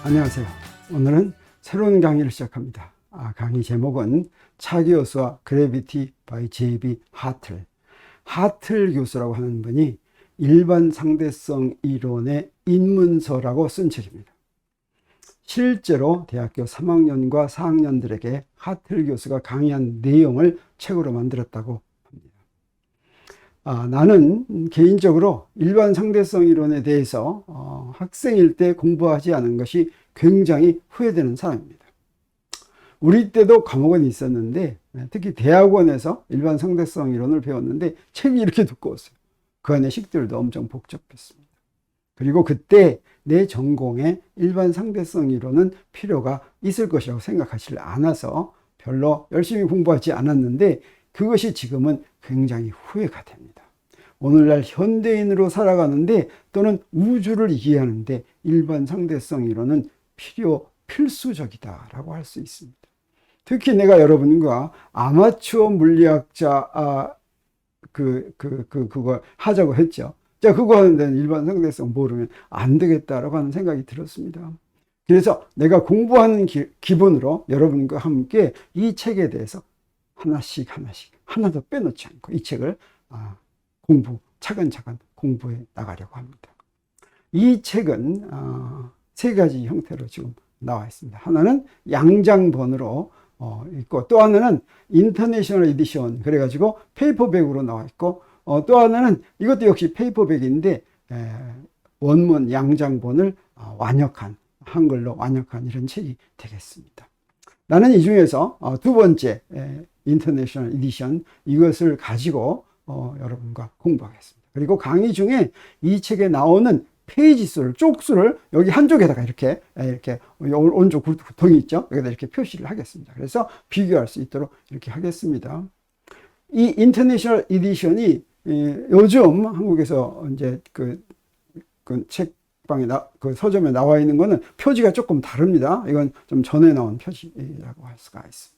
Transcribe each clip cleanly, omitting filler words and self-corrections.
안녕하세요. 오늘은 새로운 강의를 시작합니다. 강의 제목은 차기 요소와 그래비티 by J.B. 하틀. 하틀 교수라고 하는 분이 일반 상대성 이론의 입문서라고 쓴 책입니다. 실제로 대학교 3학년과 4학년들에게 하틀 교수가 강의한 내용을 책으로 만들었다고 합니다. 나는 개인적으로 일반 상대성 이론에 대해서 학생일 때 공부하지 않은 것이 굉장히 후회되는 사람입니다. 우리 때도 과목은 있었는데 특히 대학원에서 일반 상대성 이론을 배웠는데 책이 이렇게 두꺼웠어요. 그 안에 식들도 엄청 복잡했습니다. 그리고 그때 내 전공에 일반 상대성 이론은 필요가 있을 것이라고 생각하지 않아서 별로 열심히 공부하지 않았는데 그것이 지금은 굉장히 후회가 됩니다. 오늘날 현대인으로 살아가는데 또는 우주를 이해하는데 일반 상대성 이론은 필수적이다라고 할 수 있습니다. 특히 내가 여러분과 아마추어 물리학자 그거 하자고 했죠. 자, 그거 하는 데는 일반 상대성 모르면 안 되겠다라고 하는 생각이 들었습니다. 그래서 내가 공부하는 기분으로 여러분과 함께 이 책에 대해서 하나씩 하나도 빼놓지 않고 이 책을 차근차근 공부해 나가려고 합니다. 이 책은 세 가지 형태로 지금 나와 있습니다. 하나는 양장본으로 있고, 또 하나는 인터내셔널 에디션 그래가지고 페이퍼백으로 나와 있고, 또 하나는 이것도 역시 페이퍼백인데 원문 양장본을 한글로 완역한 이런 책이 되겠습니다. 나는 이 중에서 두 번째 인터내셔널 에디션 이것을 가지고 여러분과 공부하겠습니다. 그리고 강의 중에 이 책에 나오는 페이지 수를, 쪽수를 여기 한쪽에다가 이렇게 오른쪽 구통이 있죠. 여기다 이렇게 표시를 하겠습니다. 그래서 비교할 수 있도록 이렇게 하겠습니다. 이 인터내셔널 에디션이 요즘 한국에서 이제 그 책방에 그 서점에 나와 있는 거는 표지가 조금 다릅니다. 이건 좀 전에 나온 표지라고 할 수가 있습니다.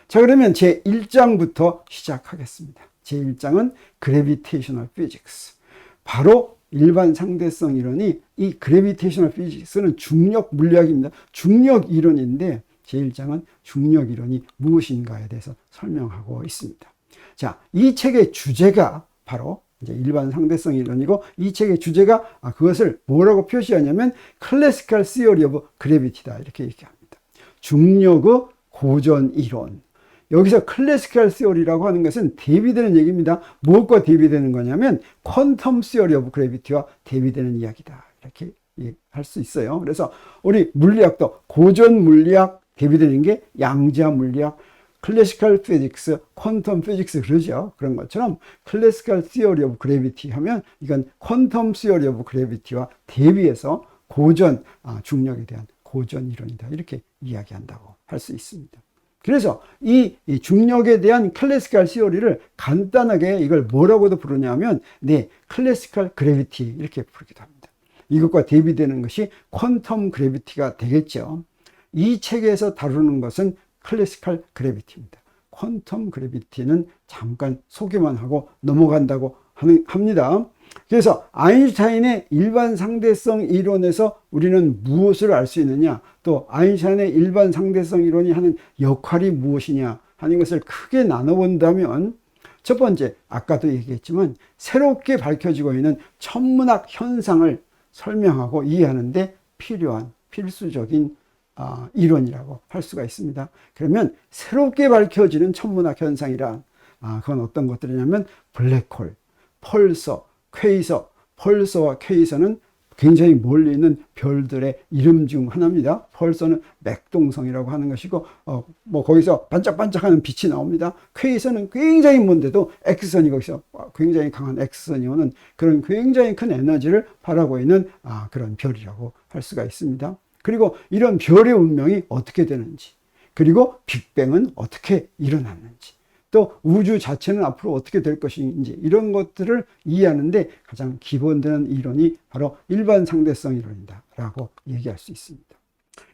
자, 그러면 제 1장부터 시작하겠습니다. 제 1장은 Gravitational Physics. 바로 일반 상대성 이론이 이 그래비테이셔널 피직스는 중력 물리학입니다. 중력 이론인데 제1장은 중력 이론이 무엇인가에 대해서 설명하고 있습니다. 자, 이 책의 주제가 바로 이제 일반 상대성 이론이고, 이 책의 주제가 그것을 뭐라고 표시하냐면 클래시컬 시어리 오브 그래비티다 이렇게 얘기합니다. 중력의 고전 이론. 여기서 클래시컬 시어리라고 하는 것은 대비되는 얘기입니다. 무엇과 대비되는 거냐면 퀀텀 시어리 오브 그래비티와 대비되는 이야기다 이렇게 할 수 있어요. 그래서 우리 물리학도 고전 물리학 대비되는 게 양자 물리학, 클래시컬 피직스, 퀀텀 피직스 그러죠. 그런 것처럼 클래시컬 시어리 오브 그래비티 하면 이건 퀀텀 시어리 오브 그래비티와 대비해서 고전 중력에 대한 고전 이론이다 이렇게 이야기한다고 할 수 있습니다. 그래서 이 중력에 대한 클래시컬 시어리를 간단하게 이걸 뭐라고도 부르냐면 클래시컬 그래비티 이렇게 부르기도 합니다. 이것과 대비되는 것이 퀀텀 그래비티가 되겠죠. 이 책에서 다루는 것은 클래시컬 그래비티입니다. 퀀텀 그래비티는 잠깐 소개만 하고 넘어간다고 합니다. 그래서 아인슈타인의 일반 상대성 이론에서 우리는 무엇을 알 수 있느냐, 또 아인슈타인의 일반 상대성 이론이 하는 역할이 무엇이냐 하는 것을 크게 나눠본다면, 첫 번째, 아까도 얘기했지만 새롭게 밝혀지고 있는 천문학 현상을 설명하고 이해하는데 필요한 필수적인 이론이라고 할 수가 있습니다. 그러면 새롭게 밝혀지는 천문학 현상이란 그건 어떤 것들이냐면 블랙홀, 펄서, 퀘이서, 펄서와 퀘이서는 굉장히 멀리 있는 별들의 이름 중 하나입니다. 펄서는 맥동성이라고 하는 것이고, 거기서 반짝반짝하는 빛이 나옵니다. 퀘이서는 굉장히 먼데도 X선이 거기서 굉장히 강한 X선이 오는 그런 굉장히 큰 에너지를 발하고 있는 그런 별이라고 할 수가 있습니다. 그리고 이런 별의 운명이 어떻게 되는지, 그리고 빅뱅은 어떻게 일어났는지, 또 우주 자체는 앞으로 어떻게 될 것인지 이런 것들을 이해하는데 가장 기본되는 이론이 바로 일반 상대성 이론이다 라고 얘기할 수 있습니다.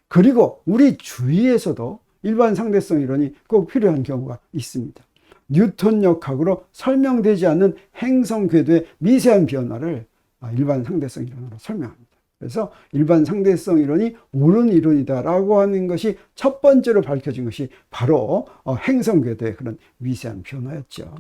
그리고 우리 주위에서도 일반 상대성 이론이 꼭 필요한 경우가 있습니다. 뉴턴 역학으로 설명되지 않는 행성 궤도의 미세한 변화를 일반 상대성 이론으로 설명합니다. 그래서 일반 상대성 이론이 옳은 이론이다라고 하는 것이 첫 번째로 밝혀진 것이 바로 행성궤도의 그런 미세한 변화였죠.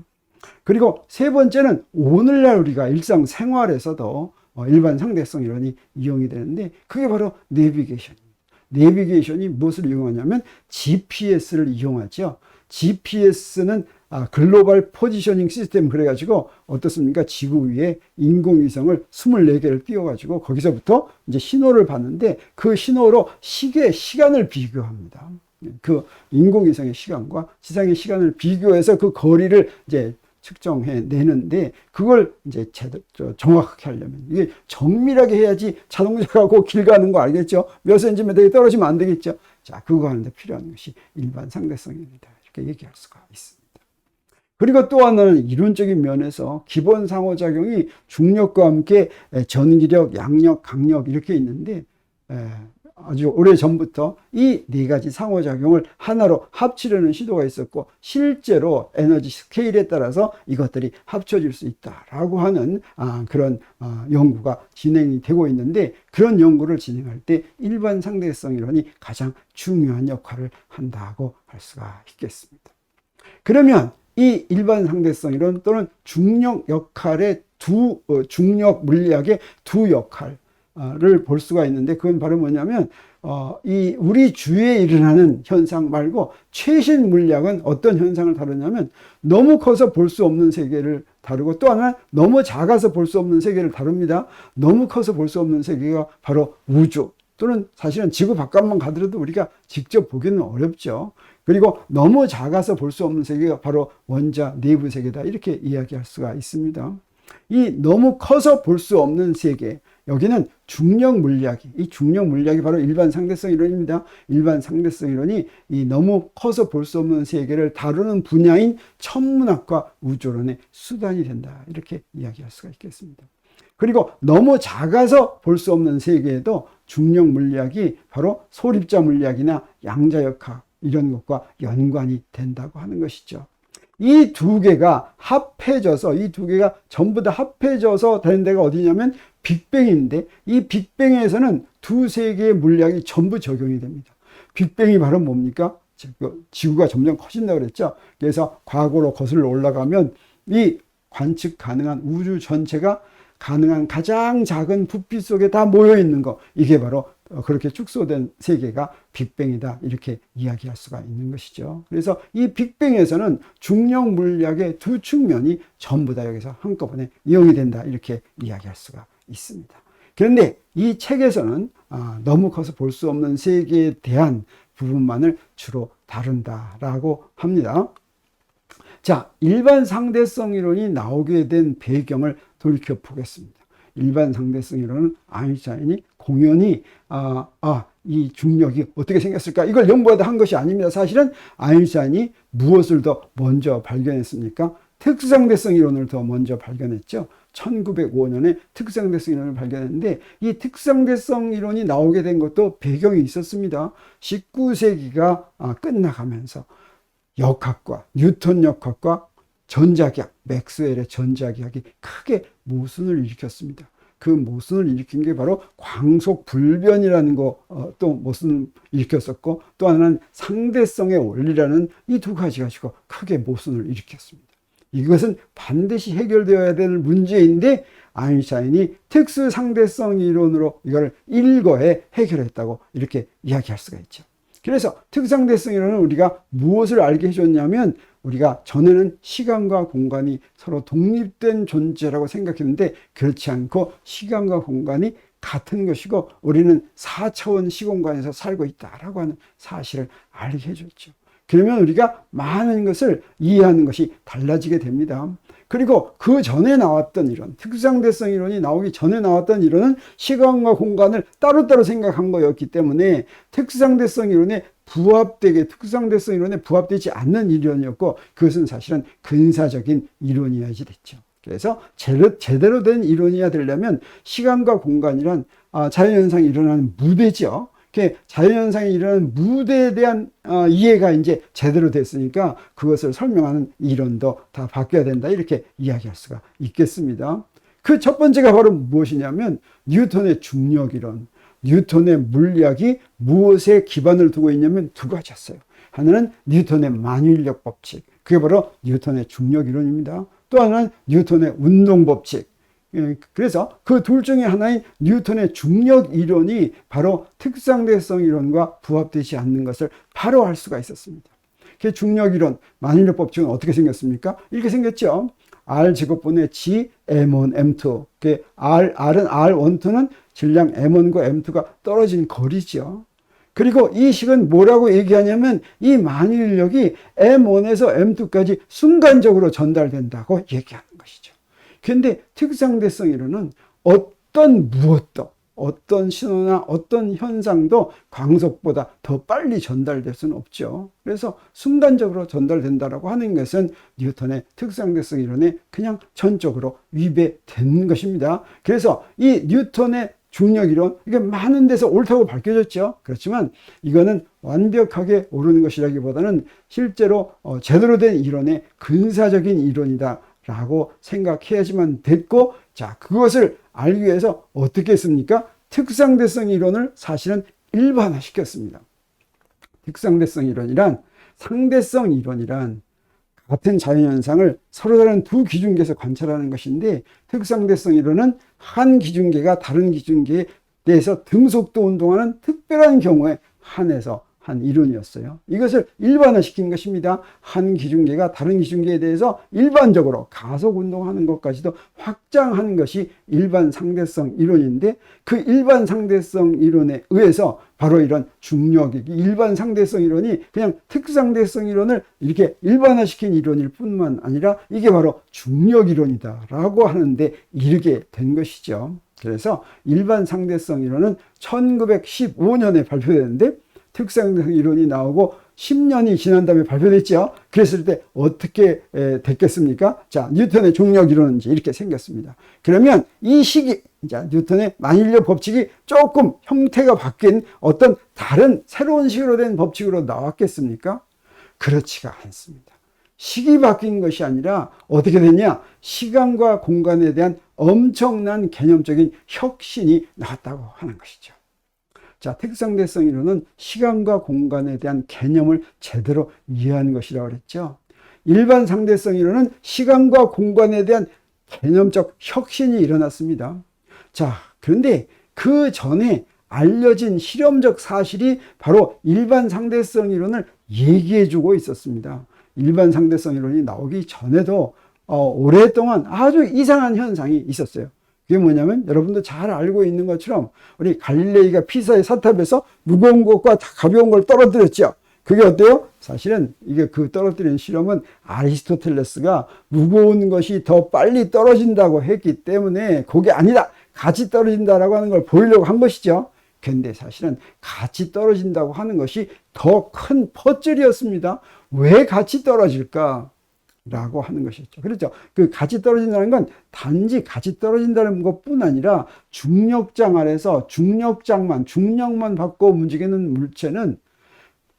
그리고 세 번째는 오늘날 우리가 일상생활에서도 일반 상대성 이론이 이용이 되는데 그게 바로 내비게이션입니다. 내비게이션이 무엇을 이용하냐면 GPS를 이용하죠. GPS는 글로벌 포지셔닝 시스템 그래가지고 어떻습니까? 지구 위에 인공위성을 24개를 띄워가지고 거기서부터 이제 신호를 받는데 그 신호로 시간을 비교합니다. 그 인공위성의 시간과 지상의 시간을 비교해서 그 거리를 이제 측정해 내는데 그걸 이제 정확하게 하려면 이게 정밀하게 해야지 자동차가 그 길 가는 거 알겠죠? 몇 센티미터에 떨어지면 안 되겠죠? 자, 그거 하는데 필요한 것이 일반 상대성입니다. 이렇게 얘기할 수가 있습니다. 그리고 또 하나는 이론적인 면에서 기본 상호작용이 중력과 함께 전기력, 양력, 강력 이렇게 있는데 아주 오래전부터 이 네 가지 상호작용을 하나로 합치려는 시도가 있었고 실제로 에너지 스케일에 따라서 이것들이 합쳐질 수 있다라고 하는 그런 연구가 진행이 되고 있는데 그런 연구를 진행할 때 일반 상대성 이론이 가장 중요한 역할을 한다고 할 수가 있겠습니다. 그러면 이 일반 상대성 이론 또는 중력 역할의 중력 물리학의 두 역할을 볼 수가 있는데 그건 바로 뭐냐면 우리 주위에 일어나는 현상 말고 최신 물리학은 어떤 현상을 다루냐면 너무 커서 볼 수 없는 세계를 다루고 또 하나는 너무 작아서 볼 수 없는 세계를 다룹니다. 너무 커서 볼 수 없는 세계가 바로 우주 또는 사실은 지구 바깥만 가더라도 우리가 직접 보기는 어렵죠. 그리고 너무 작아서 볼 수 없는 세계가 바로 원자 내부 세계다 이렇게 이야기할 수가 있습니다. 이 너무 커서 볼 수 없는 세계 여기는 중력 물리학이 이 중력 물리학이 바로 일반 상대성 이론입니다. 일반 상대성 이론이 이 너무 커서 볼 수 없는 세계를 다루는 분야인 천문학과 우주론의 수단이 된다 이렇게 이야기할 수가 있겠습니다. 그리고 너무 작아서 볼 수 없는 세계에도 중력 물리학이 바로 소립자 물리학이나 양자역학 이런 것과 연관이 된다고 하는 것이죠. 이 두 개가 합해져서 이 두 개가 전부 다 합해져서 되는 데가 어디냐면 빅뱅인데 이 빅뱅에서는 두 세계의 물리학이 전부 적용이 됩니다. 빅뱅이 바로 뭡니까? 지구가 점점 커진다고 그랬죠. 그래서 과거로 거슬러 올라가면 이 관측 가능한 우주 전체가 가능한 가장 작은 부피 속에 다 모여 있는 거 이게 바로 그렇게 축소된 세계가 빅뱅이다 이렇게 이야기할 수가 있는 것이죠. 그래서 이 빅뱅에서는 중력 물리학의 두 측면이 전부 다 여기서 한꺼번에 이용이 된다 이렇게 이야기할 수가 있습니다. 그런데 이 책에서는 너무 커서 볼 수 없는 세계에 대한 부분만을 주로 다룬다라고 합니다. 자, 일반 상대성 이론이 나오게 된 배경을 돌이켜 보겠습니다. 일반 상대성 이론은 아인슈타인이 공연히 이 중력이 어떻게 생겼을까 이걸 연구하다 한 것이 아닙니다. 사실은 아인슈타인이 무엇을 더 먼저 발견했습니까? 특수상대성 이론을 더 먼저 발견했죠. 1905년에 특수상대성 이론을 발견했는데 이 특수상대성 이론이 나오게 된 것도 배경이 있었습니다. 19세기가 끝나가면서 역학과 뉴턴 역학과 전자기학, 맥스웰의 전자기학이 크게 모순을 일으켰습니다. 그 모순을 일으킨 게 바로 광속 불변이라는 또 모순을 일으켰었고 또 하나는 상대성의 원리라는 이 두 가지 가지고 크게 모순을 일으켰습니다. 이것은 반드시 해결되어야 되는 문제인데 아인슈타인이 특수 상대성 이론으로 이걸 일거에 해결했다고 이렇게 이야기할 수가 있죠. 그래서 특수상대성 이론은 우리가 무엇을 알게 해줬냐면 우리가 전에는 시간과 공간이 서로 독립된 존재라고 생각했는데 그렇지 않고 시간과 공간이 같은 것이고 우리는 4차원 시공간에서 살고 있다라고 하는 사실을 알게 해줬죠. 그러면 우리가 많은 것을 이해하는 것이 달라지게 됩니다. 그리고 그 전에 나왔던 이론, 특수상대성 이론이 나오기 전에 나왔던 이론은 시간과 공간을 따로따로 생각한 거였기 때문에 특수상대성 이론에 특수상대성 이론에 부합되지 않는 이론이었고 그것은 사실은 근사적인 이론이어야지 됐죠. 그래서 제대로 된 이론이어야 되려면 시간과 공간이란 자연현상이 일어나는 무대죠. 자연현상이 일어나는 무대에 대한 이해가 이제 제대로 됐으니까 그것을 설명하는 이론도 다 바뀌어야 된다 이렇게 이야기할 수가 있겠습니다. 그 첫 번째가 바로 무엇이냐면 뉴턴의 중력이론, 뉴턴의 물리학이 무엇에 기반을 두고 있냐면 두 가지였어요. 하나는 뉴턴의 만유인력 법칙, 그게 바로 뉴턴의 중력이론입니다. 또 하나는 뉴턴의 운동법칙. 그래서 그 둘 중에 하나인 뉴턴의 중력이론이 바로 특상대성 이론과 부합되지 않는 것을 바로 알 수가 있었습니다. 그 중력이론, 만유인력 법칙은 어떻게 생겼습니까? 이렇게 생겼죠. R 제곱분의 G M1, M2. R은 R1, 2는 질량 M1과 M2가 떨어진 거리죠. 그리고 이 식은 뭐라고 얘기하냐면 이 만유인력이 M1에서 M2까지 순간적으로 전달된다고 얘기하는 것이죠. 그런데 특상대성 이론은 어떤 무엇도, 어떤 신호나 어떤 현상도 광속보다 더 빨리 전달될 수는 없죠. 그래서 순간적으로 전달된다라고 하는 것은 뉴턴의 특상대성 이론에 그냥 전적으로 위배된 것입니다. 그래서 이 뉴턴의 중력이론, 이게 많은 데서 옳다고 밝혀졌죠. 그렇지만 이거는 완벽하게 옳은 것이라기보다는 실제로 제대로 된 이론의 근사적인 이론이다 라고 생각해야지만 됐고, 자, 그것을 알기 위해서 어떻게 했습니까? 특상대성 이론을 사실은 일반화시켰습니다. 특상대성 이론이란, 상대성 이론이란 같은 자연현상을 서로 다른 두 기준계에서 관찰하는 것인데, 특상대성 이론은 한 기준계가 다른 기준계에 대해서 등속도 운동하는 특별한 경우에 한해서 한 이론이었어요. 이것을 일반화시킨 것입니다. 한 기준계가 다른 기준계에 대해서 일반적으로 가속 운동하는 것까지도 확장한 것이 일반 상대성 이론인데, 그 일반 상대성 이론에 의해서 바로 이런 중력이, 일반 상대성 이론이 그냥 특상대성 이론을 이렇게 일반화시킨 이론일 뿐만 아니라 이게 바로 중력 이론이다라고 하는데 이르게 된 것이죠. 그래서 일반 상대성 이론은 1915년에 발표됐는데, 특상대성 이론이 나오고 10년이 지난 다음에 발표됐죠. 그랬을 때 어떻게 됐겠습니까? 자, 뉴턴의 중력 이론은 이제 이렇게 생겼습니다. 그러면 이 시기, 자, 뉴턴의 만유인력 법칙이 조금 형태가 바뀐 어떤 다른 새로운 식으로 된 법칙으로 나왔겠습니까? 그렇지가 않습니다. 식이 바뀐 것이 아니라 어떻게 됐냐? 시간과 공간에 대한 엄청난 개념적인 혁신이 나왔다고 하는 것이죠. 자, 특상대성 이론은 시간과 공간에 대한 개념을 제대로 이해한 것이라고 그랬죠. 일반 상대성 이론은 시간과 공간에 대한 개념적 혁신이 일어났습니다. 자, 그런데 그 전에 알려진 실험적 사실이 바로 일반 상대성 이론을 얘기해주고 있었습니다. 일반 상대성 이론이 나오기 전에도 오랫동안 아주 이상한 현상이 있었어요. 그게 뭐냐면 여러분도 잘 알고 있는 것처럼 우리 갈릴레이가 피사의 사탑에서 무거운 것과 가벼운 걸 떨어뜨렸죠. 그게 어때요? 사실은 이게 그 떨어뜨린 실험은 아리스토텔레스가 무거운 것이 더 빨리 떨어진다고 했기 때문에 그게 아니다, 같이 떨어진다라고 하는 걸 보이려고 한 것이죠. 근데 사실은 같이 떨어진다고 하는 것이 더 큰 퍼즐이었습니다. 왜 같이 떨어질까? 라고 하는 것이죠. 그렇죠. 그 같이 떨어진다는 건 단지 같이 떨어진다는 것뿐 아니라 중력장 아래서 중력만 받고 움직이는 물체는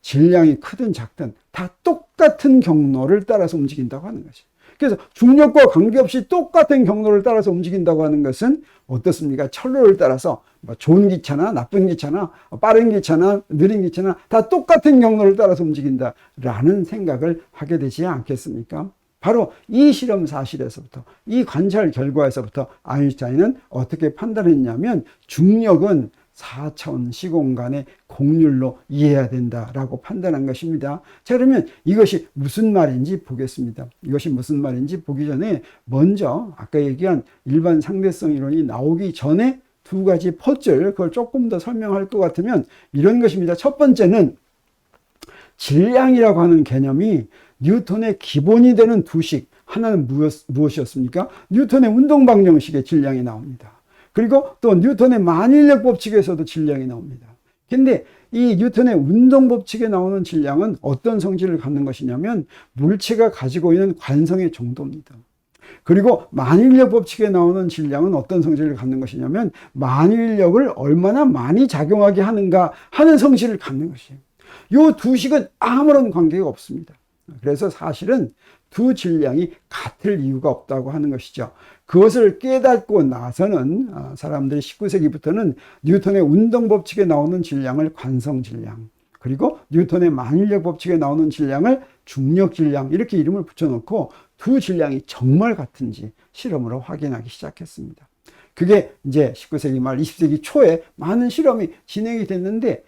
질량이 크든 작든 다 똑같은 경로를 따라서 움직인다고 하는 거죠. 그래서 중력과 관계없이 똑같은 경로를 따라서 움직인다고 하는 것은 어떻습니까? 철로를 따라서 좋은 기차나 나쁜 기차나 빠른 기차나 느린 기차나 다 똑같은 경로를 따라서 움직인다라는 생각을 하게 되지 않겠습니까? 바로 이 실험 사실에서부터, 이 관찰 결과에서부터 아인슈타인은 어떻게 판단했냐면 중력은 4차원 시공간의 곡률로 이해해야 된다라고 판단한 것입니다. 자, 그러면 이것이 무슨 말인지 보겠습니다. 이것이 무슨 말인지 보기 전에 먼저 아까 얘기한 일반 상대성 이론이 나오기 전에 두 가지 퍼즐, 그걸 조금 더 설명할 것 같으면 이런 것입니다. 첫 번째는 질량이라고 하는 개념이 뉴턴의 기본이 되는 두 식, 하나는 무엇이었습니까? 뉴턴의 운동방정식의 질량이 나옵니다. 그리고 또 뉴턴의 만유인력 법칙에서도 질량이 나옵니다. 근데 이 뉴턴의 운동법칙에 나오는 질량은 어떤 성질을 갖는 것이냐면 물체가 가지고 있는 관성의 정도입니다. 그리고 만유인력 법칙에 나오는 질량은 어떤 성질을 갖는 것이냐면 만유인력을 얼마나 많이 작용하게 하는가 하는 성질을 갖는 것이에요. 이 두 식은 아무런 관계가 없습니다. 그래서 사실은 두 질량이 같을 이유가 없다고 하는 것이죠. 그것을 깨닫고 나서는 사람들이 19세기부터는 뉴턴의 운동 법칙에 나오는 질량을 관성 질량, 그리고 뉴턴의 만일력 법칙에 나오는 질량을 중력 질량, 이렇게 이름을 붙여놓고 두 질량이 정말 같은지 실험으로 확인하기 시작했습니다. 그게 이제 19세기 말 20세기 초에 많은 실험이 진행이 됐는데,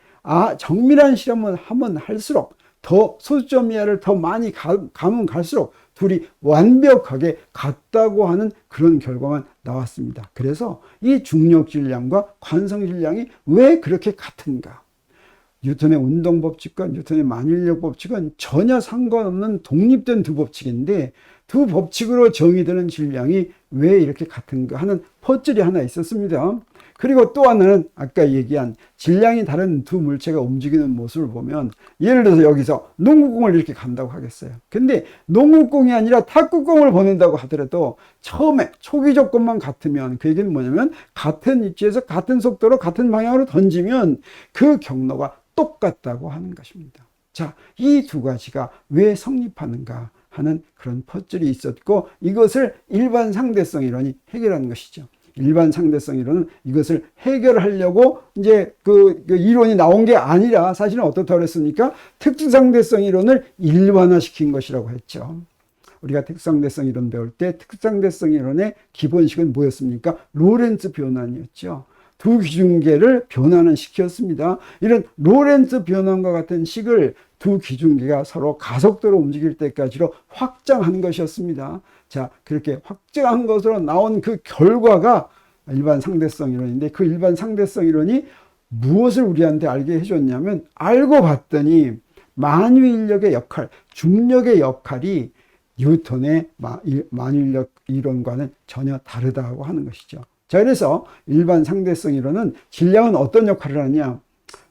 정밀한 실험을 하면 할수록, 더 소수점 이하를 더 많이 가면 갈수록 둘이 완벽하게 같다고 하는 그런 결과만 나왔습니다. 그래서 이 중력 질량과 관성 질량이 왜 그렇게 같은가? 뉴턴의 운동 법칙과 뉴턴의 만일력 법칙은 전혀 상관없는 독립된 두 법칙인데, 두 법칙으로 정의되는 질량이 왜 이렇게 같은가 하는 퍼즐이 하나 있었습니다. 그리고 또 하나는 아까 얘기한 질량이 다른 두 물체가 움직이는 모습을 보면, 예를 들어서 여기서 농구공을 이렇게 간다고 하겠어요. 근데 농구공이 아니라 탁구공을 보낸다고 하더라도 처음에 초기 조건만 같으면, 그 얘기는 뭐냐면 같은 위치에서 같은 속도로 같은 방향으로 던지면 그 경로가 똑같다고 하는 것입니다. 자, 이 두 가지가 왜 성립하는가 하는 그런 퍼즐이 있었고, 이것을 일반 상대성 이론이 해결하는 것이죠. 일반 상대성 이론은 이것을 해결하려고 이제 그 이론이 나온 게 아니라, 사실은 어떻다고 그랬습니까? 특수상대성 이론을 일반화시킨 것이라고 했죠. 우리가 특수상대성 이론 배울 때 특수상대성 이론의 기본식은 뭐였습니까? 로렌츠 변환이었죠. 두 기중계를 변환을 시켰습니다. 이런 로렌츠 변환과 같은 식을 두 기중계가 서로 가속도로 움직일 때까지로 확장한 것이었습니다. 자, 그렇게 확장한 것으로 나온 그 결과가 일반 상대성 이론인데, 그 일반 상대성 이론이 무엇을 우리한테 알게 해줬냐면, 알고 봤더니 만유인력의 역할, 중력의 역할이 뉴턴의 만유인력 이론과는 전혀 다르다고 하는 것이죠. 자, 그래서 일반 상대성 이론은 질량은 어떤 역할을 하냐?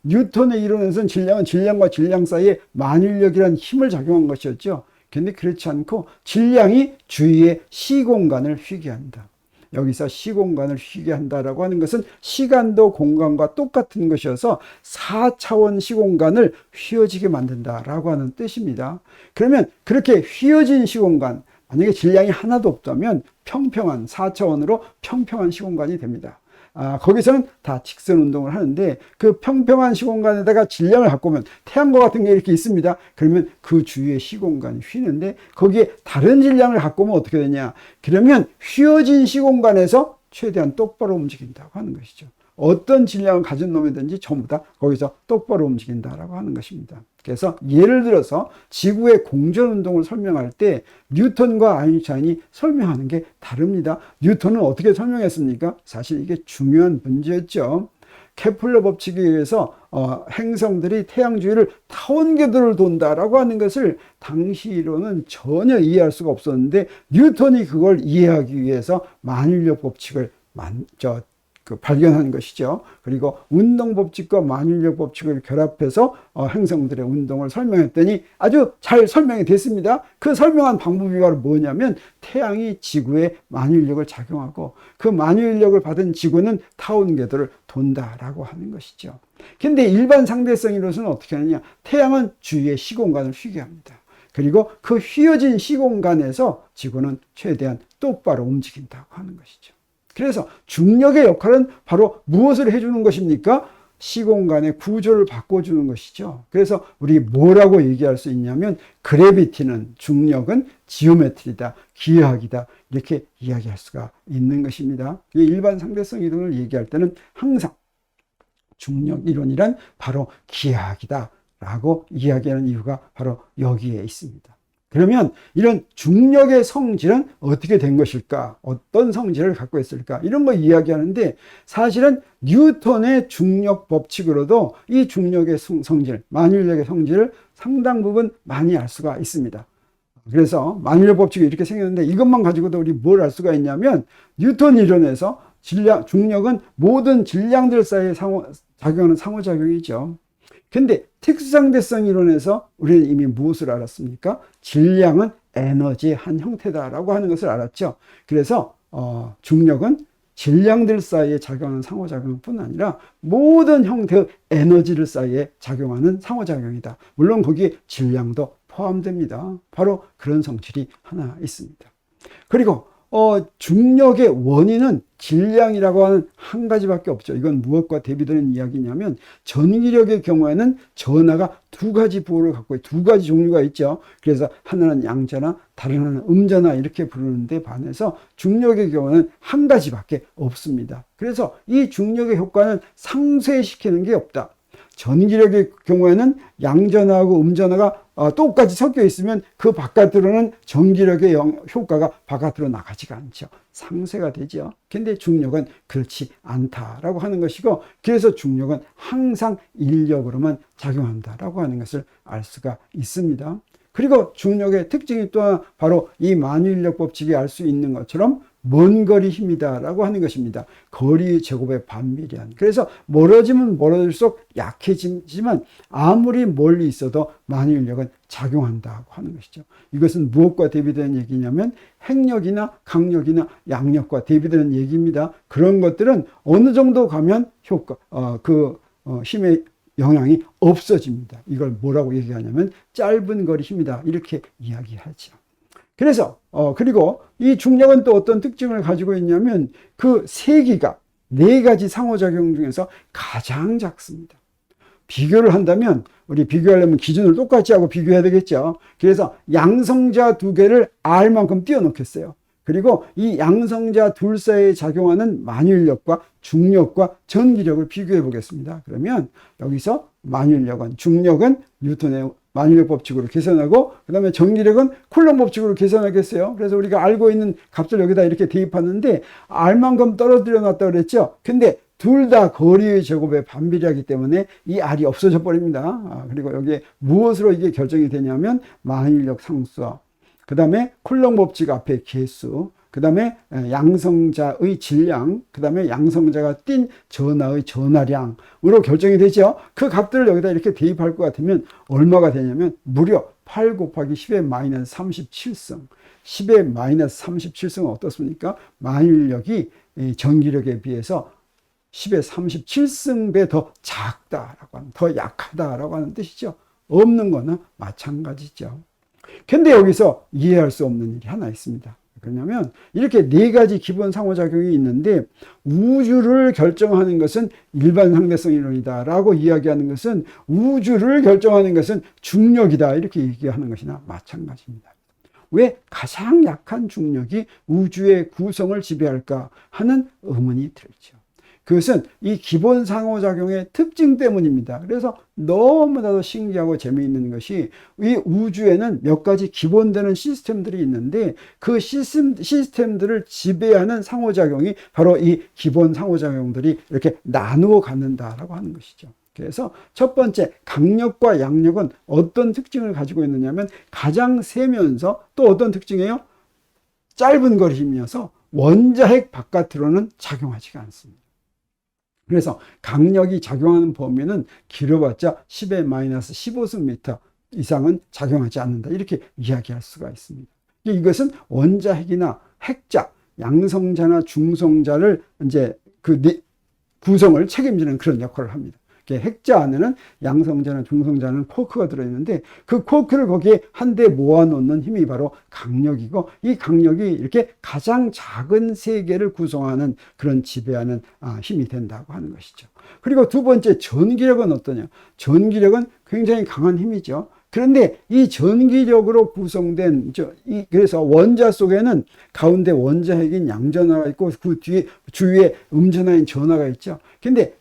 뉴턴의 이론에서는 질량은 질량과 질량 사이에 만유인력이라는 힘을 작용한 것이었죠. 근데 그렇지 않고 질량이 주위의 시공간을 휘게 한다. 여기서 시공간을 휘게 한다라고 하는 것은 시간도 공간과 똑같은 것이어서 4차원 시공간을 휘어지게 만든다라고 하는 뜻입니다. 그러면 그렇게 휘어진 시공간, 만약에 질량이 하나도 없다면 평평한 4차원으로 평평한 시공간이 됩니다. 거기서는 다 직선 운동을 하는데, 그 평평한 시공간에다가 질량을 갖고 오면, 태양과 같은 게 이렇게 있습니다. 그러면 그 주위에 시공간이 휘는데, 거기에 다른 질량을 갖고 오면 어떻게 되냐? 그러면 휘어진 시공간에서 최대한 똑바로 움직인다고 하는 것이죠. 어떤 질량을 가진 놈이든지 전부 다 거기서 똑바로 움직인다라고 하는 것입니다. 그래서 예를 들어서 지구의 공전 운동을 설명할 때 뉴턴과 아인슈타인이 설명하는 게 다릅니다. 뉴턴은 어떻게 설명했습니까? 사실 이게 중요한 문제였죠. 케플러 법칙에 의해서 행성들이 태양 주위를 타원 궤도를 돈다라고 하는 것을 당시로는 전혀 이해할 수가 없었는데, 뉴턴이 그걸 이해하기 위해서 만유인력 법칙을 발견한 것이죠. 그리고 운동 법칙과 만유인력 법칙을 결합해서 행성들의 운동을 설명했더니 아주 잘 설명이 됐습니다. 그 설명한 방법이 바로 뭐냐면, 태양이 지구에 만유인력을 작용하고 그 만유인력을 받은 지구는 타원 궤도를 돈다라고 하는 것이죠. 근데 일반 상대성 이론은 어떻게 하느냐? 태양은 주위의 시공간을 휘게 합니다. 그리고 그 휘어진 시공간에서 지구는 최대한 똑바로 움직인다고 하는 것이죠. 그래서 중력의 역할은 바로 무엇을 해주는 것입니까? 시공간의 구조를 바꿔주는 것이죠. 그래서 우리 뭐라고 얘기할 수 있냐면, 그래비티는, 중력은 지오메트리다, 기하학이다, 이렇게 이야기할 수가 있는 것입니다. 일반 상대성 이론을 얘기할 때는 항상 중력 이론이란 바로 기하학이다 라고 이야기하는 이유가 바로 여기에 있습니다. 그러면 이런 중력의 성질은 어떻게 된 것일까? 어떤 성질을 갖고 있을까? 이런 거 이야기하는데, 사실은 뉴턴의 중력 법칙으로도 이 중력의 성질, 만유인력의 성질을 상당 부분 많이 알 수가 있습니다. 그래서 만유인력 법칙이 이렇게 생겼는데, 이것만 가지고도 우리 뭘 알 수가 있냐면, 뉴턴 이론에서 중력은 모든 질량들 사이에 작용하는 상호작용이죠. 근데 특수상대성 이론에서 우리는 이미 무엇을 알았습니까? 질량은 에너지의 한 형태다라고 하는 것을 알았죠. 그래서 중력은 질량들 사이에 작용하는 상호작용뿐 아니라 모든 형태의 에너지들 사이에 작용하는 상호작용이다. 물론 거기에 질량도 포함됩니다. 바로 그런 성질이 하나 있습니다. 그리고 중력의 원인은 질량이라고 하는 한 가지밖에 없죠. 이건 무엇과 대비되는 이야기냐면 전기력의 경우에는 전하가 두 가지 부호를 갖고 두 가지 종류가 있죠. 그래서 하나는 양전하, 다른 하나는 음전하 이렇게 부르는데 반해서 중력의 경우는 한 가지밖에 없습니다. 그래서 이 중력의 효과는 상쇄시키는 게 없다. 전기력의 경우에는 양전하고 음전하가 똑같이 섞여 있으면 그 바깥으로는 전기력의 효과가 바깥으로 나가지가 않죠. 상쇄가 되죠. 근데 중력은 그렇지 않다라고 하는 것이고, 그래서 중력은 항상 인력으로만 작용한다라고 하는 것을 알 수가 있습니다. 그리고 중력의 특징이 또 바로 이 만유인력 법칙이 알 수 있는 것처럼 먼 거리 힘이다 라고 하는 것입니다. 거리 제곱의 반비례한. 그래서 멀어지면 멀어질수록 약해지지만 아무리 멀리 있어도 만유인력은 작용한다고 하는 것이죠. 이것은 무엇과 대비되는 얘기냐면 핵력이나 강력이나 양력과 대비되는 얘기입니다. 그런 것들은 어느 정도 가면 힘의 영향이 없어집니다. 이걸 뭐라고 얘기하냐면 짧은 거리 힘이다 이렇게 이야기하죠. 그래서 그리고 이 중력은 또 어떤 특징을 가지고 있냐면 그 세기가 네 가지 상호작용 중에서 가장 작습니다. 비교를 한다면 우리 비교하려면 기준을 똑같이 하고 비교해야 되겠죠. 그래서 양성자 두 개를 R만큼 띄워놓겠어요. 그리고 이 양성자 둘 사이에 작용하는 만유인력과 중력과 전기력을 비교해 보겠습니다. 그러면 여기서 만유인력은, 중력은 뉴턴의 만유인력 법칙으로 계산하고, 그 다음에 전기력은 쿨럼b 법칙으로 계산하겠어요. 그래서 우리가 알고 있는 값을 여기다 이렇게 대입하는데 R만큼 떨어뜨려 놨다고 그랬죠. 근데 둘 다 거리의 제곱에 반비례하기 때문에 이 R이 없어져 버립니다. 그리고 여기에 무엇으로 이게 결정이 되냐면 만유인력 상수와 그 다음에 쿨럼b 법칙 앞에 개수, 그 다음에 양성자의 질량, 그 다음에 양성자가 띈 전하의 전하량으로 결정이 되죠. 그 값들을 여기다 이렇게 대입할 것 같으면 얼마가 되냐면 무려 8 곱하기 10의 마이너스 37승. 10의 마이너스 37승은 어떻습니까? 만유인력이 전기력에 비해서 10의 37승배 더 작다라고 하는, 더 약하다라고 하는 뜻이죠. 없는 거는 마찬가지죠. 근데 여기서 이해할 수 없는 일이 하나 있습니다. 그러냐면 이렇게 네 가지 기본 상호작용이 있는데 우주를 결정하는 것은 일반 상대성 이론이다 라고 이야기하는 것은 우주를 결정하는 것은 중력이다 이렇게 얘기하는 것이나 마찬가지입니다. 왜 가장 약한 중력이 우주의 구성을 지배할까 하는 의문이 들죠. 그것은 이 기본 상호작용의 특징 때문입니다. 그래서 너무나도 신기하고 재미있는 것이 이 우주에는 몇 가지 기본되는 시스템들이 있는데 그 시스템들을 지배하는 상호작용이 바로 이 기본 상호작용들이 이렇게 나누어 갖는다라고 하는 것이죠. 그래서 첫 번째 강력과 양력은 어떤 특징을 가지고 있느냐면 가장 세면서 또 어떤 특징이에요? 짧은 거리 힘이어서 원자핵 바깥으로는 작용하지가 않습니다. 그래서 강력이 작용하는 범위는 길어봤자 10의 마이너스 15승미터 이상은 작용하지 않는다. 이렇게 이야기할 수가 있습니다. 이것은 원자핵이나 핵자, 양성자나 중성자를 이제 구성을 책임지는 그런 역할을 합니다. 핵자 안에는 양성자나 중성자는 쿼크가 들어있는데 그 쿼크를 거기에 한데 모아놓는 힘이 바로 강력이고 이 강력이 이렇게 가장 작은 세계를 구성하는 그런 지배하는 힘이 된다고 하는 것이죠. 그리고 두 번째 전기력은 어떠냐? 전기력은 굉장히 강한 힘이죠. 그런데 이 전기력으로 구성된 그래서 원자 속에는 가운데 원자핵인 양전하가 있고 그 뒤에 주위에 음전하인 전하가 있죠. 근데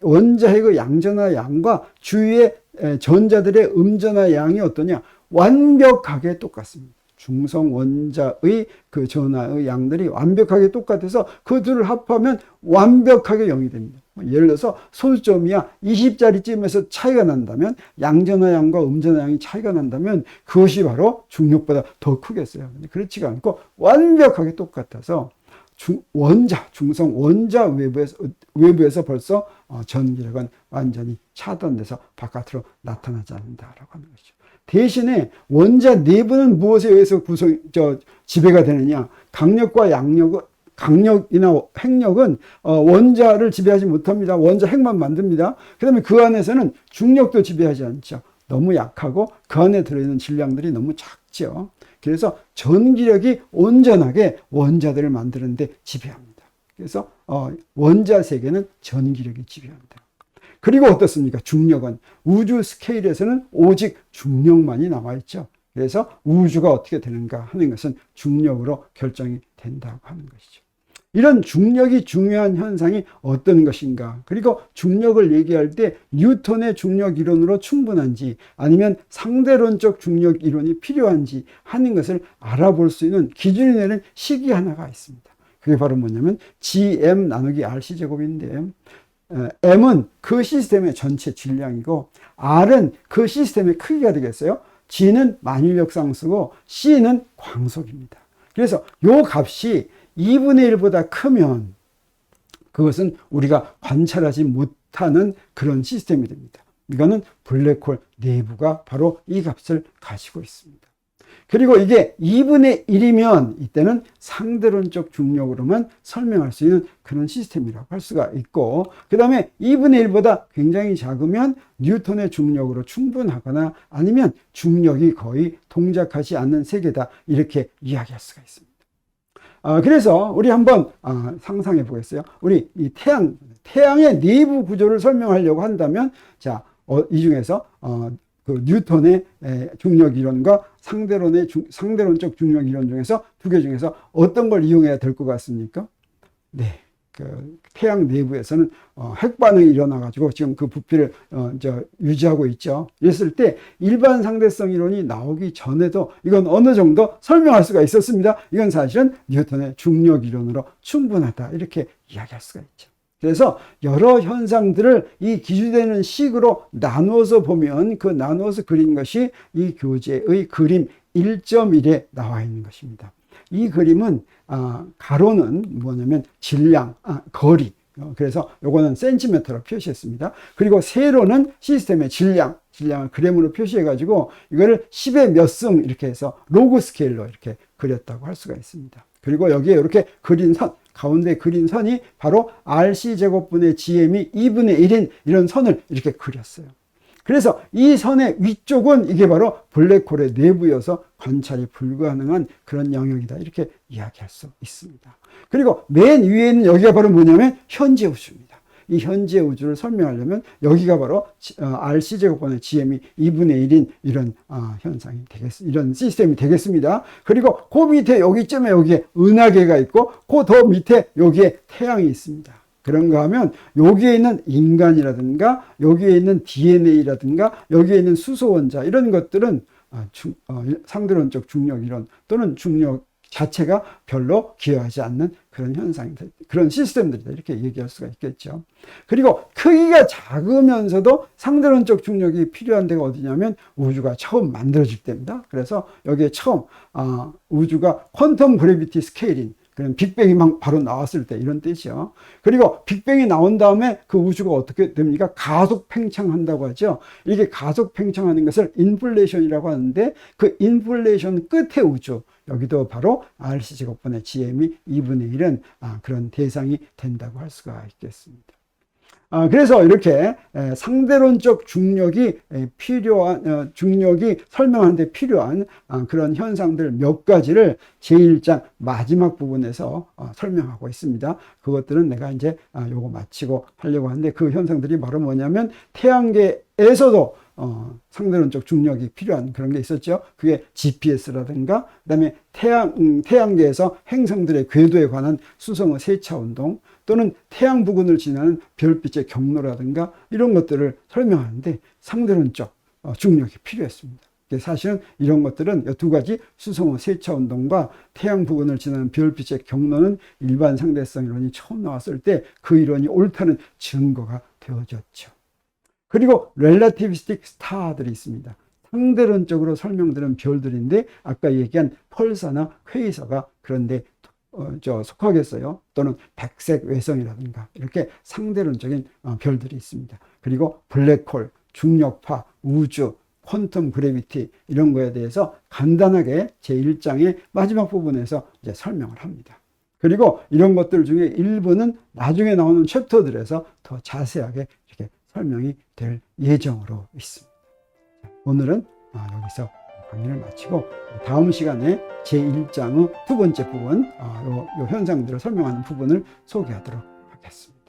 원자핵의 양전하 양과 주위의 전자들의 음전하 양이 어떠냐? 완벽하게 똑같습니다. 중성 원자의 그 전하의 양들이 완벽하게 똑같아서 그 둘을 합하면 완벽하게 0이 됩니다. 예를 들어서 소수점이야 20짜리쯤에서 차이가 난다면 양전하 양과 음전하 양이 차이가 난다면 그것이 바로 중력보다 더 크겠어요. 근데 그렇지가 않고 완벽하게 똑같아서 중성 원자 외부에서 벌써 전기력은 완전히 차단돼서 바깥으로 나타나지 않는다라고 하는 것이죠. 대신에 원자 내부는 무엇에 의해서 지배가 되느냐? 강력과 양력은, 강력이나 핵력은 원자를 지배하지 못합니다. 원자 핵만 만듭니다. 그 다음에 그 안에서는 중력도 지배하지 않죠. 너무 약하고 그 안에 들어있는 질량들이 너무 작죠. 그래서 전기력이 온전하게 원자들을 만드는데 지배합니다. 그래서 원자 세계는 전기력이 지배합니다. 그리고 어떻습니까? 중력은 우주 스케일에서는 오직 중력만이 남아있죠. 그래서 우주가 어떻게 되는가 하는 것은 중력으로 결정이 된다고 하는 것이죠. 이런 중력이 중요한 현상이 어떤 것인가? 그리고 중력을 얘기할 때 뉴턴의 중력 이론으로 충분한지 아니면 상대론적 중력 이론이 필요한지 하는 것을 알아볼 수 있는 기준이 되는 식이 하나가 있습니다. 그게 바로 뭐냐면 GM 나누기 RC 제곱인데 M은 그 시스템의 전체 질량이고 R은 그 시스템의 크기가 되겠어요. G는 만일력 상수고 C는 광속입니다. 그래서 요 값이 2분의 1보다 크면 그것은 우리가 관찰하지 못하는 그런 시스템이 됩니다. 이거는 블랙홀 내부가 바로 이 값을 가지고 있습니다. 그리고 이게 2분의 1이면 이때는 상대론적 중력으로만 설명할 수 있는 그런 시스템이라고 할 수가 있고, 그 다음에 2분의 1보다 굉장히 작으면 뉴턴의 중력으로 충분하거나 아니면 중력이 거의 동작하지 않는 세계다, 이렇게 이야기할 수가 있습니다. 그래서 우리 한번 상상해 보겠어요. 우리 이 태양의 내부 구조를 설명하려고 한다면, 자, 이 중에서 그 뉴턴의 중력 이론과 상대론적 중력 이론 중에서 두 개 중에서 어떤 걸 이용해야 될 것 같습니까? 네. 그 태양 내부에서는 핵 반응이 일어나 가지고 지금 그 부피를 유지하고 있죠. 이랬을 때 일반 상대성 이론이 나오기 전에도 이건 어느 정도 설명할 수가 있었습니다. 이건 사실은 뉴턴의 중력 이론으로 충분하다, 이렇게 이야기할 수가 있죠. 그래서 여러 현상들을 이 기준되는 식으로 나누어서 보면 그 나누어서 그린 것이 이 교재의 그림 1.1에 나와 있는 것입니다. 이 그림은 가로는 뭐냐면 질량, 거리. 그래서 요거는 센티미터로 표시했습니다. 그리고 세로는 시스템의 질량을 그램으로 표시해 가지고 이거를 10의 몇 승 이렇게 해서 로그 스케일로 이렇게 그렸다고 할 수가 있습니다. 그리고 여기에 이렇게 그린 선, 가운데 그린 선이 바로 RC 제곱분의 GM이 2분의 1인 이런 선을 이렇게 그렸어요. 그래서 이 선의 위쪽은 이게 바로 블랙홀의 내부여서 관찰이 불가능한 그런 영역이다, 이렇게 이야기할 수 있습니다. 그리고 맨 위에 있는 여기가 바로 뭐냐면 현재 우주입니다. 이 현재 우주를 설명하려면 여기가 바로 RC 제곱분의 GM이 2분의 1인 이런 현상이 이런 시스템이 되겠습니다. 그리고 그 밑에 여기쯤에 여기에 은하계가 있고 그 더 밑에 여기에 태양이 있습니다. 그런가 하면 여기에 있는 인간이라든가 여기에 있는 DNA라든가 여기에 있는 수소 원자, 이런 것들은 상대론적 중력 이론 또는 중력 자체가 별로 기여하지 않는 그런 현상들, 그런 시스템들이다, 이렇게 얘기할 수가 있겠죠. 그리고 크기가 작으면서도 상대론적 중력이 필요한 데가 어디냐면 우주가 처음 만들어질 때입니다. 그래서 여기에 처음 우주가 퀀텀 그래비티 스케일인 그런 빅뱅이 막 바로 나왔을 때 이런 뜻이요. 그리고 빅뱅이 나온 다음에 그 우주가 어떻게 됩니까? 가속 팽창한다고 하죠. 이게 가속 팽창하는 것을 인플레이션이라고 하는데 그 인플레이션 끝의 우주, 여기도 바로 RC 제곱분의 GM이 2분의 1은 그런 대상이 된다고 할 수가 있겠습니다. 그래서 이렇게 상대론적 중력이 필요한, 중력이 설명하는 데 필요한 그런 현상들 몇 가지를 제1장 마지막 부분에서 설명하고 있습니다. 그것들은 내가 이제 요거 마치고 하려고 하는데, 그 현상들이 바로 뭐냐면 태양계에서도 상대론적 중력이 필요한 그런 게 있었죠. 그게 GPS라든가, 그 다음에 태양계에서 행성들의 궤도에 관한 수성의 세차 운동, 또는 태양 부근을 지나는 별빛의 경로라든가 이런 것들을 설명하는데 상대론적 중력이 필요했습니다. 사실은 이런 것들은 두 가지 수성의 세차 운동과 태양 부근을 지나는 별빛의 경로는 일반 상대성 이론이 처음 나왔을 때 그 이론이 옳다는 증거가 되어졌죠. 그리고 렐라티비스틱 스타들이 있습니다. 상대론적으로 설명되는 별들인데 아까 얘기한 펄사나 퀘이서가 그런데 속하겠어요. 또는 백색 외성이라든가 이렇게 상대론적인 별들이 있습니다. 그리고 블랙홀, 중력파, 우주, 퀀텀 그래비티 이런 거에 대해서 간단하게 제1장의 마지막 부분에서 이제 설명을 합니다. 그리고 이런 것들 중에 일부는 나중에 나오는 챕터들에서 더 자세하게 이렇게 설명이 될 예정으로 있습니다. 오늘은 여기서 강의를 마치고 다음 시간에 제1장의 두 번째 부분, 요 현상들을 설명하는 부분을 소개하도록 하겠습니다.